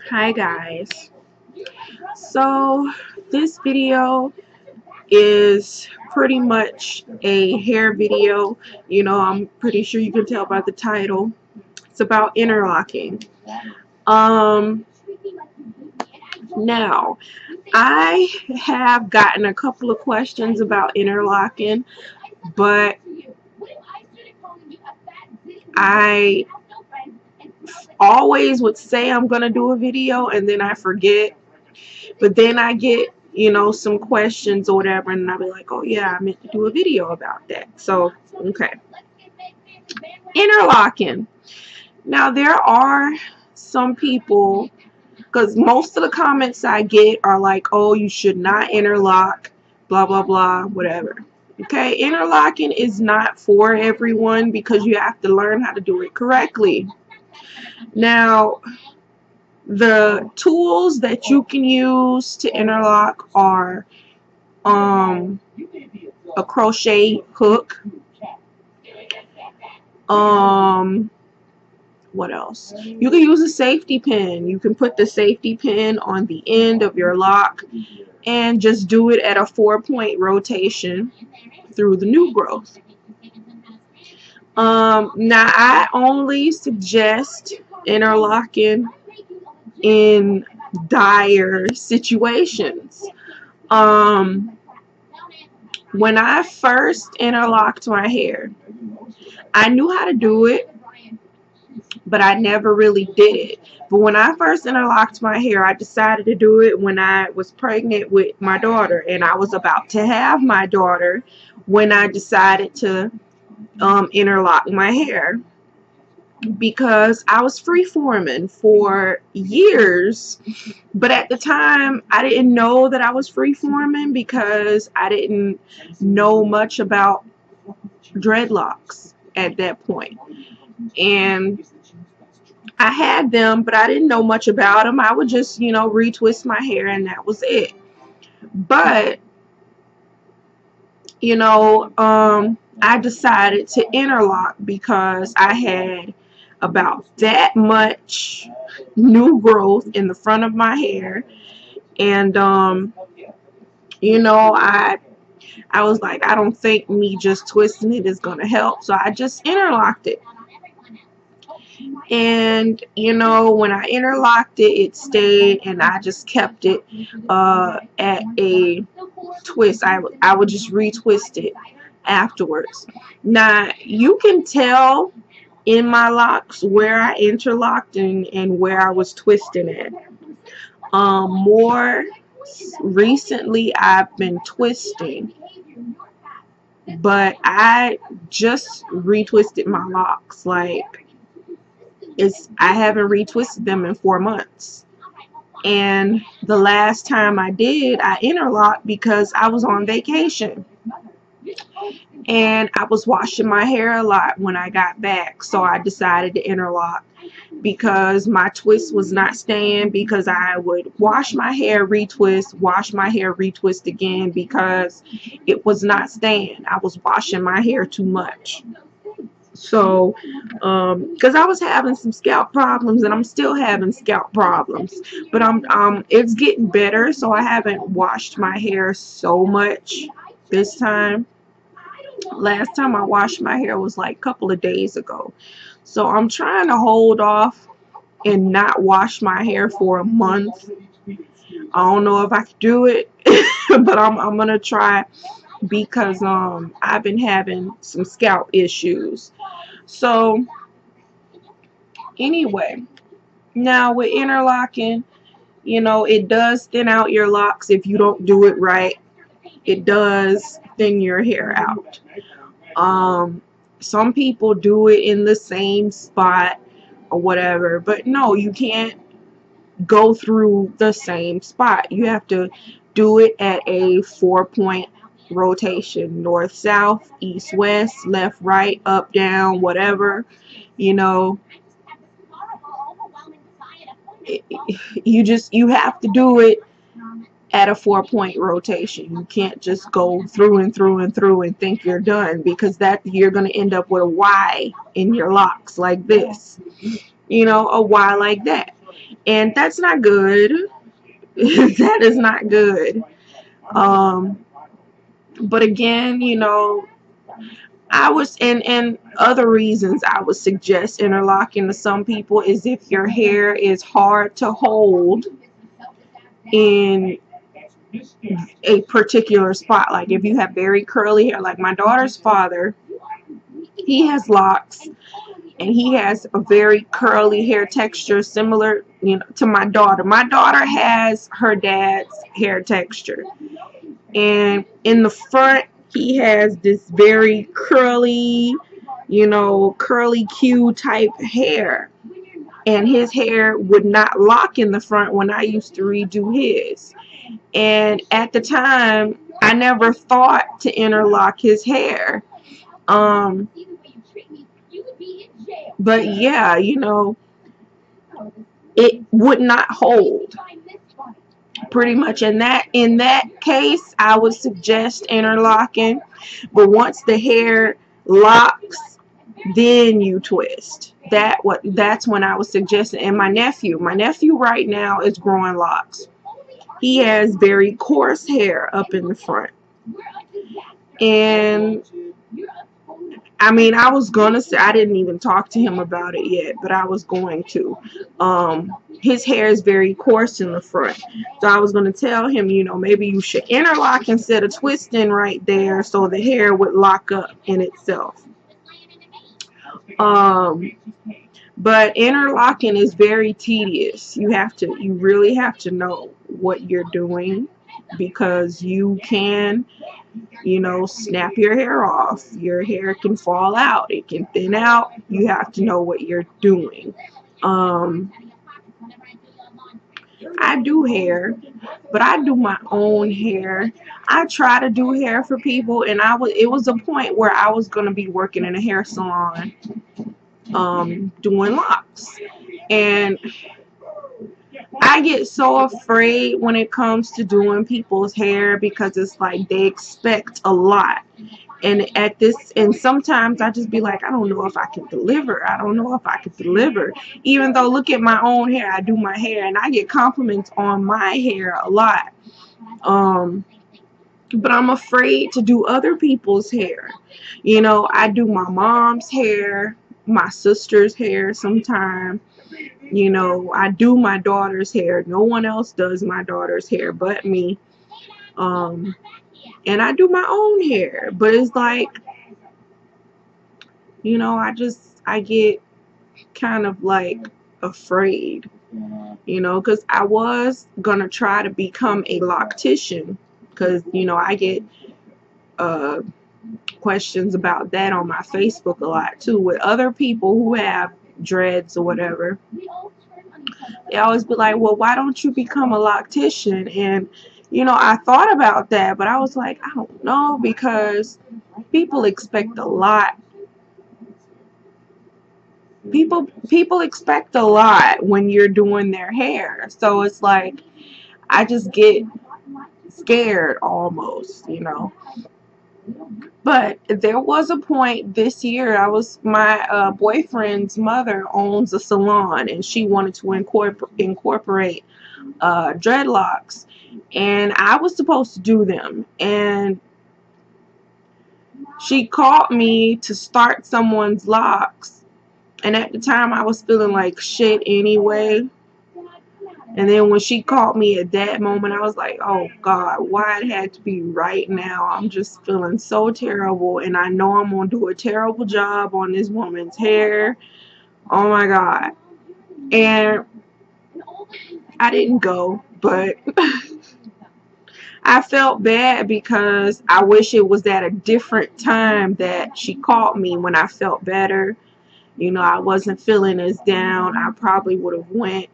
Hi guys. So this video is pretty much a hair video. I'm pretty sure you can tell by the title. It's about interlocking. Um Now, I have gotten a couple of questions about interlocking, but I always would say I'm gonna do a video and then I forget. But then I get, some questions or whatever, and I'll be like, oh yeah, I meant to do a video about that. So, okay. Interlocking. Now, there are some people, because most of the comments I get are like, oh, you should not interlock, blah, blah, blah, whatever. Okay, interlocking is not for everyone because you have to learn how to do it correctly. Now, the tools that you can use to interlock are a crochet hook. What else? You can use a safety pin. You can put the safety pin on the end of your lock and just do it at a 4-point rotation through the new growth. Now I only suggest interlocking in dire situations. When I first interlocked my hair, I knew how to do it, but I never really did it. But when I first interlocked my hair, I decided to do it when I was pregnant with my daughter, and I was about to have my daughter when I decided to interlock my hair, because I was freeforming for years, but at the time I didn't know that I was freeforming because I didn't know much about dreadlocks at that point. And I had them, but I didn't know much about them. I would just, retwist my hair and that was it. But, I decided to interlock because I had about that much new growth in the front of my hair. And, I was like, I don't think me just twisting it is going to help. So I just interlocked it. And when I interlocked it, it stayed, and I just kept it at a twist. I would just retwist it afterwards. Now you can tell in my locks where I interlocked and where I was twisting it. More recently I've been twisting, but I just retwisted my locks. Like, I haven't retwisted them in 4 months. And the last time I did, I interlocked because I was on vacation. And I was washing my hair a lot when I got back. So I decided to interlock because my twist was not staying, because I would wash my hair, retwist, wash my hair, retwist again, because it was not staying. I was washing my hair too much. So, because I was having some scalp problems, and I'm still having scalp problems, but it's getting better. So I haven't washed my hair so much this time. Last time I washed my hair was like a couple of days ago. So I'm trying to hold off and not wash my hair for a month. I don't know if I can do it, but I'm gonna try, because I've been having some scalp issues. So anyway, now with interlocking, it does thin out your locks if you don't do it right. It does thin your hair out. Some people do it in the same spot or whatever, but no, you can't go through the same spot. You have to do it at a 4-point rotation: north, south, east, west, left, right, up, down, whatever. You have to do it at a 4-point rotation. You can't just go through and through and through and think you're done, because that you're going to end up with a Y in your locks like this. you know, a why like that. And that's not good. That is not good. Um, but again, you know, I was, and other reasons I would suggest interlocking to some people is if your hair is hard to hold in a particular spot. Like if you have very curly hair, like my daughter's father, he has locks and he has a very curly hair texture similar, you know, to my daughter. My daughter has her dad's hair texture. And in the front, he has this very curly, you know, curly Q type hair. And his hair would not lock in the front when I used to redo his. And at the time, I never thought to interlock his hair. Um, but yeah, you know, it would not hold. Pretty much in that case, I would suggest interlocking. But once the hair locks, then you twist. That's when I was suggesting. And my nephew right now is growing locks. He has very coarse hair up in the front. And I mean, I was gonna say, I didn't even talk to him about it yet, but I was going to. His hair is very coarse in the front, so I was gonna tell him, you know, maybe you should interlock instead of twisting right there, so the hair would lock up in itself. But interlocking is very tedious. You really have to know what you're doing, because you can, you know, snap your hair off. Your hair can fall out. It can thin out. You have to know what you're doing. I do hair, but I do my own hair. I try to do hair for people, and it was a point where I was going to be working in a hair salon, doing locks. And I get so afraid when it comes to doing people's hair, because it's like they expect a lot. And sometimes I just be like, I don't know if I can deliver. I don't know if I can deliver. Even though, look at my own hair. I do my hair and I get compliments on my hair a lot. But I'm afraid to do other people's hair. You know, I do my mom's hair, my sister's hair sometimes. You know, I do my daughter's hair. No one else does my daughter's hair but me. And I do my own hair. But it's like, you know, I get kind of like afraid, you know, because I was going to try to become a loctician, because, you know, I get questions about that on my Facebook a lot too, with other people who have dreads or whatever. They always be like, well, why don't you become a loctician? And, you know, I thought about that, but I was like, I don't know, because people expect a lot. People expect a lot when you're doing their hair. So it's like, I just get scared almost, you know. But there was a point this year, my boyfriend's mother owns a salon, and she wanted to incorporate dreadlocks, and I was supposed to do them. And she called me to start someone's locks, and at the time I was feeling like shit anyway. And then when she called me at that moment, I was like, oh God, why it had to be right now? I'm just feeling so terrible, and I know I'm going to do a terrible job on this woman's hair. Oh my God. And I didn't go, but I felt bad, because I wish it was at a different time that she called me, when I felt better. You know, I wasn't feeling as down. I probably would have went,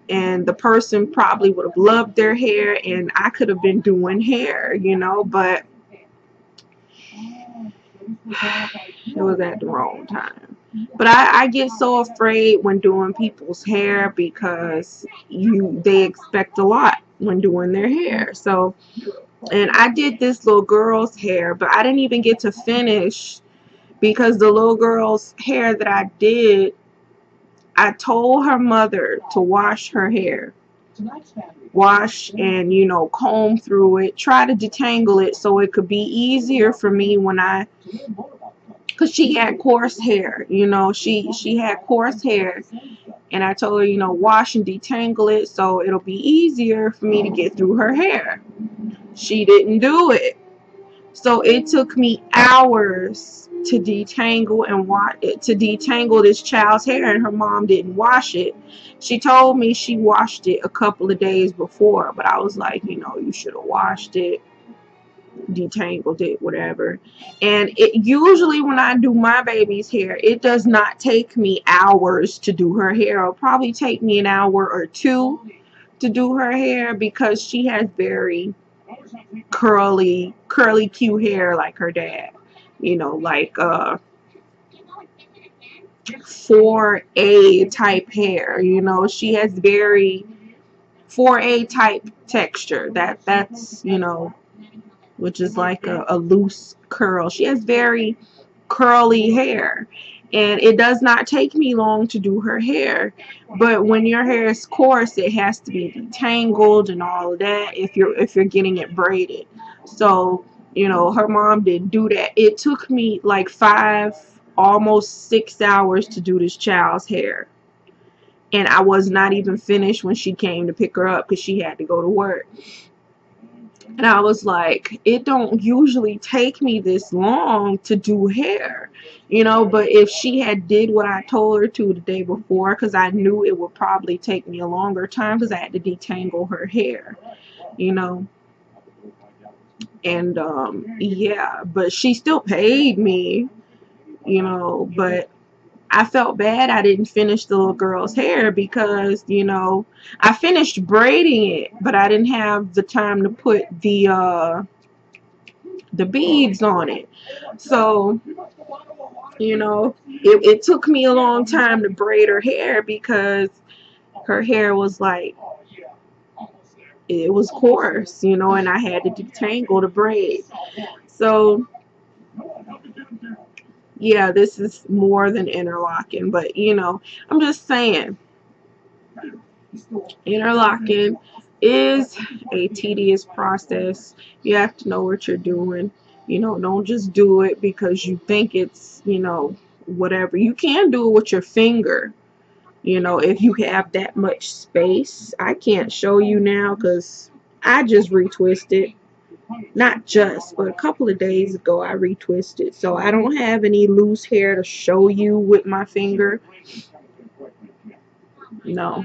and the person probably would have loved their hair, and I could have been doing hair, you know, but it was at the wrong time. But I get so afraid when doing people's hair, because they expect a lot when doing their hair. So, and I did this little girl's hair, but I didn't even get to finish, because the little girl's hair that I did, I told her mother to wash her hair. Wash and, you know, comb through it. Try to detangle it so it could be easier for me when I, because she had coarse hair, you know, she had coarse hair, and I told her, you know, wash and detangle it so it'll be easier for me to get through her hair. She didn't do it. So it took me hours to detangle and to detangle this child's hair, and her mom didn't wash it. She told me she washed it a couple of days before, but I was like, you know, you should have washed it, detangled it, whatever. And it usually, when I do my baby's hair, it does not take me hours to do her hair. It'll probably take me an hour or two to do her hair, because she has very curly cute hair like her dad, you know, like 4A type hair, you know. She has very 4A type texture, that's you know, which is like a loose curl. She has very curly hair, and it does not take me long to do her hair. But when your hair is coarse, it has to be detangled and all of that if you're getting it braided. So, you know, her mom didn't do that. It took me like 5, almost 6 hours to do this child's hair, and I was not even finished when she came to pick her up because she had to go to work. And I was like, it don't usually take me this long to do hair, you know. But if she had did what I told her to the day before, because I knew it would probably take me a longer time because I had to detangle her hair, you know. And yeah, but she still paid me, you know. But I felt bad I didn't finish the little girl's hair because, you know, I finished braiding it, but I didn't have the time to put the beads on it. So, you know, it took me a long time to braid her hair because her hair was like, it was coarse, you know, and I had to detangle the braid. So, yeah, this is more than interlocking, but, you know, I'm just saying, interlocking is a tedious process. You have to know what you're doing. You know, don't just do it because you think it's, you know, whatever. You can do it with your finger, you know, if you have that much space. I can't show you now because I just retwisted. Not just, but a couple of days ago I retwisted. So I don't have any loose hair to show you with my finger. No.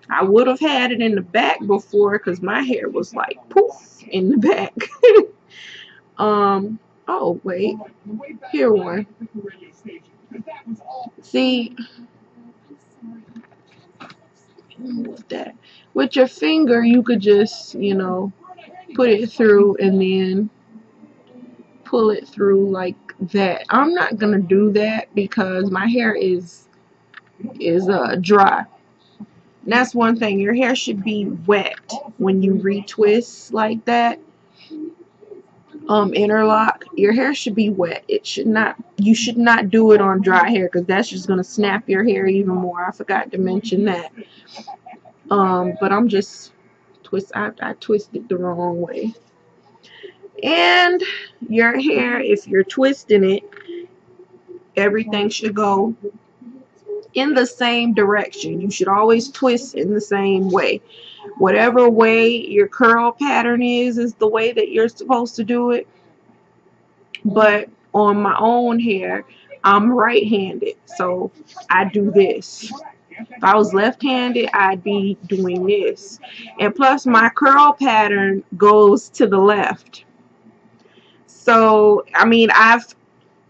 I would have had it in the back before because my hair was like poof in the back. Oh wait, here one. See, that with your finger you could just, you know, put it through and then pull it through like that. I'm not gonna do that because my hair is dry. And that's one thing, your hair should be wet when you retwist like that. Interlock, your hair should be wet. It should not, you should not do it on dry hair because that's just gonna snap your hair even more. I forgot to mention that. But I'm just I twisted the wrong way. And your hair, if you're twisting it, everything should go in the same direction. You should always twist in the same way. Whatever way your curl pattern is the way that you're supposed to do it. But on my own hair, I'm right-handed, so I do this. If I was left-handed, I'd be doing this. And plus, my curl pattern goes to the left. So, I mean,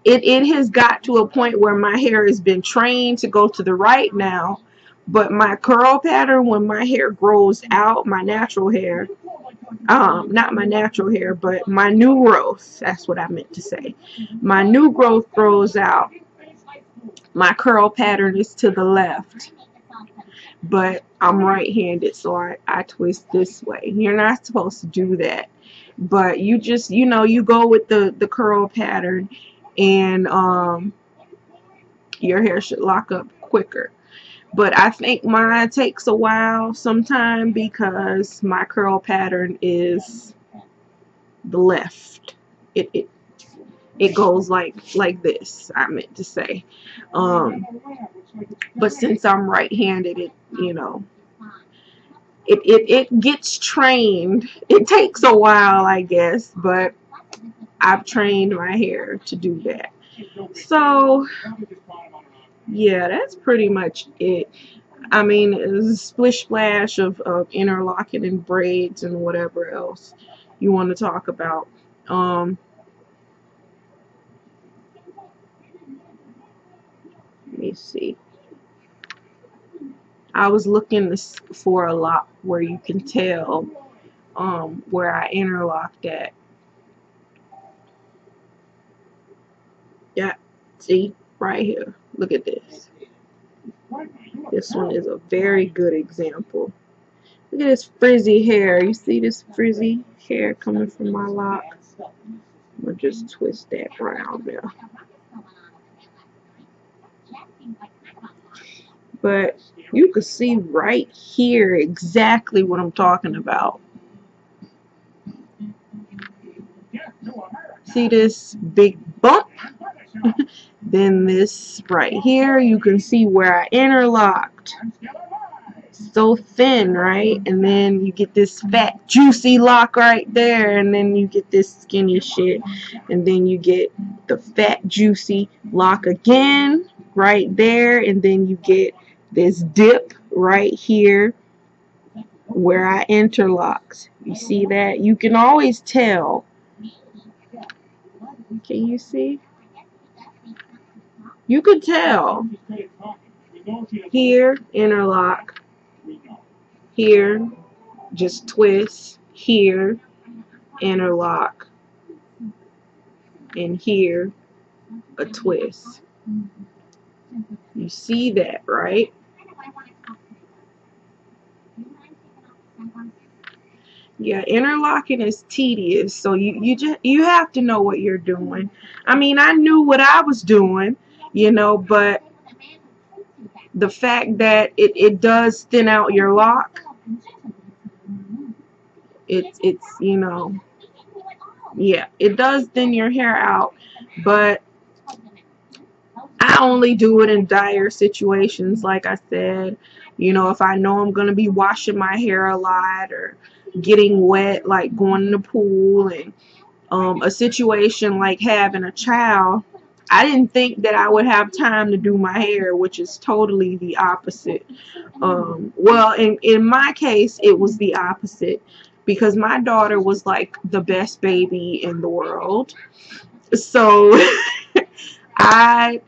it has got to a point where my hair has been trained to go to the right now. But my curl pattern, when my hair grows out, my natural hair, not my natural hair, but my new growth, that's what I meant to say. My new growth grows out. My curl pattern is to the left. But I'm right-handed, so I twist this way. You're not supposed to do that. But you just, you know, you go with the curl pattern, and your hair should lock up quicker. But I think mine takes a while sometime because my curl pattern is the left. It goes like this, I meant to say. But since I'm right-handed, it gets trained. It takes a while, I guess, but I've trained my hair to do that. So yeah, that's pretty much it. I mean, it's a splish splash of interlocking and braids and whatever else you want to talk about. Let me see. I was looking for a lock where you can tell where I interlocked at. Yeah, see, right here. Look at this. This one is a very good example. Look at this frizzy hair. You see this frizzy hair coming from my lock? I'm going to just twist that around there. But you can see right here exactly what I'm talking about. See this big bump? Then this right here, you can see where I interlocked. So thin, right? And then you get this fat juicy lock right there, and then you get this skinny shit, and then you get the fat juicy lock again right there, and then you get this dip right here where I interlocked. You see that? You can always tell. Can you see? You could tell. Here, interlock. Here, just twist. Here, interlock. And here, a twist. You see that, right? Yeah, interlocking is tedious, so you have to know what you're doing. I mean, I knew what I was doing, but the fact that it does thin out your lock, it's yeah, it does thin your hair out, but I only do it in dire situations, like I said. If I know I'm going to be washing my hair a lot or getting wet, like going in the pool, and a situation like having a child, I didn't think that I would have time to do my hair, which is totally the opposite. Well, in my case, it was the opposite because my daughter was like the best baby in the world. So I,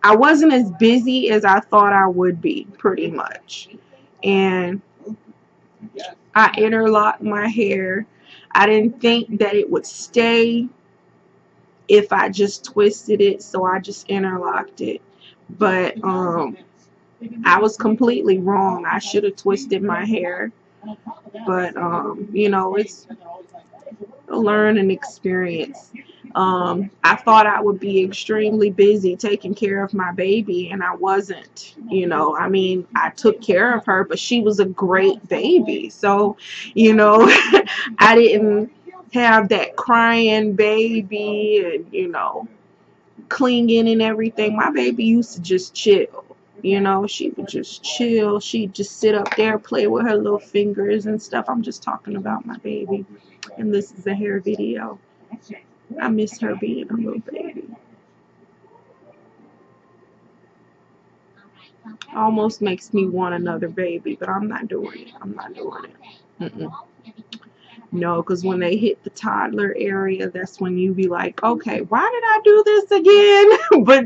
I wasn't as busy as I thought I would be, pretty much. And I interlocked my hair. I didn't think that it would stay if I just twisted it, so I just interlocked it. But I was completely wrong. I should have twisted my hair. But it's a learning experience. I thought I would be extremely busy taking care of my baby, and I wasn't. I mean, I took care of her, but she was a great baby. So, I didn't have that crying baby and, clinging and everything. My baby used to just chill. She would just chill. She'd just sit up there, play with her little fingers and stuff. I'm just talking about my baby. And this is a hair video. I miss her being a little baby. Almost makes me want another baby, but I'm not doing it. I'm not doing it. No, because when they hit the toddler area, that's when you be like, okay, why did I do this again? But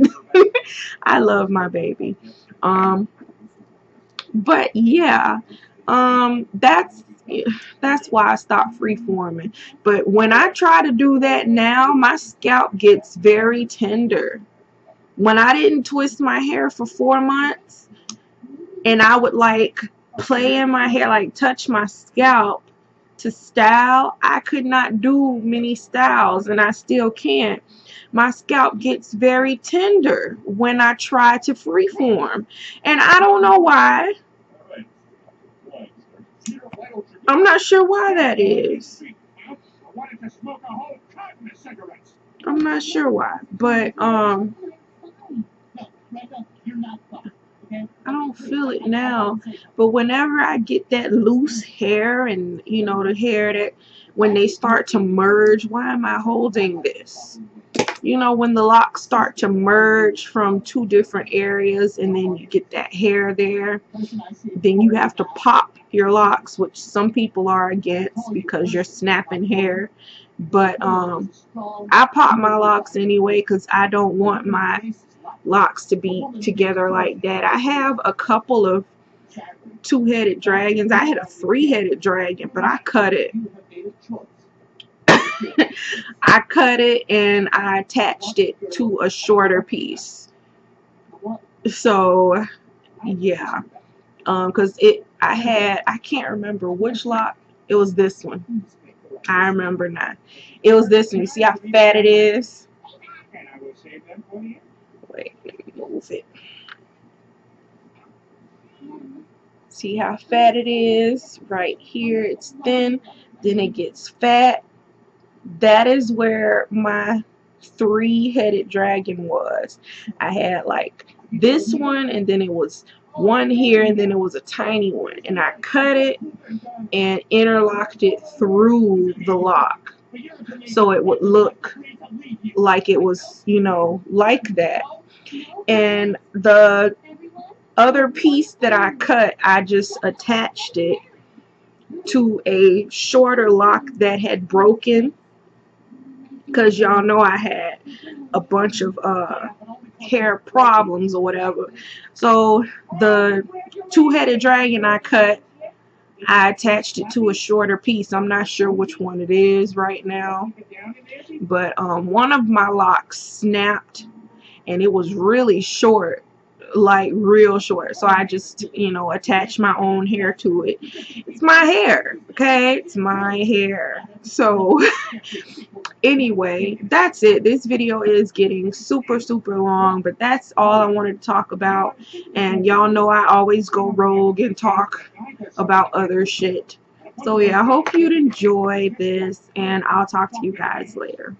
I love my baby. But yeah, that's why I stopped freeforming. But when I try to do that now, my scalp gets very tender. When I didn't twist my hair for 4 months, and I would like play in my hair, like touch my scalp, to style, I could not do many styles, and I still can't. My scalp gets very tender when I try to freeform, and I don't know why. I'm not sure why that is. I'm not sure why, but I don't feel it now. But whenever I get that loose hair, and you know, the hair that when they start to merge, why am I holding this? You know, when the locks start to merge from two different areas and then you get that hair there, then you have to pop your locks, which some people are against because you're snapping hair. But I pop my locks anyway because I don't want my locks to be together like that. I have a couple of two-headed dragons. I had a three-headed dragon, but I cut it. I cut it and I attached it to a shorter piece. So yeah, because I can't remember which lock. It was this one. I remember now. It was this one. You see how fat it is? Wait, let me move it. See how fat it is? Right here, it's thin. Then it gets fat. That is where my three-headed dragon was. I had like this one, and then it was one here, and then it was a tiny one, and I cut it and interlocked it through the lock so it would look like it was, you know, like that. And the other piece that I cut, I just attached it to a shorter lock that had broken, because y'all know I had a bunch of hair problems or whatever. So the two-headed dragon I cut, I attached it to a shorter piece. I'm not sure which one it is right now, but one of my locks snapped and it was really short, like real short. So I just, you know, attached my own hair to it. It's my hair, okay? It's my hair. So anyway, that's it. This video is getting super long, but that's all I wanted to talk about. And y'all know I always go rogue and talk about other shit. So yeah, I hope you'd enjoy this, and I'll talk to you guys later.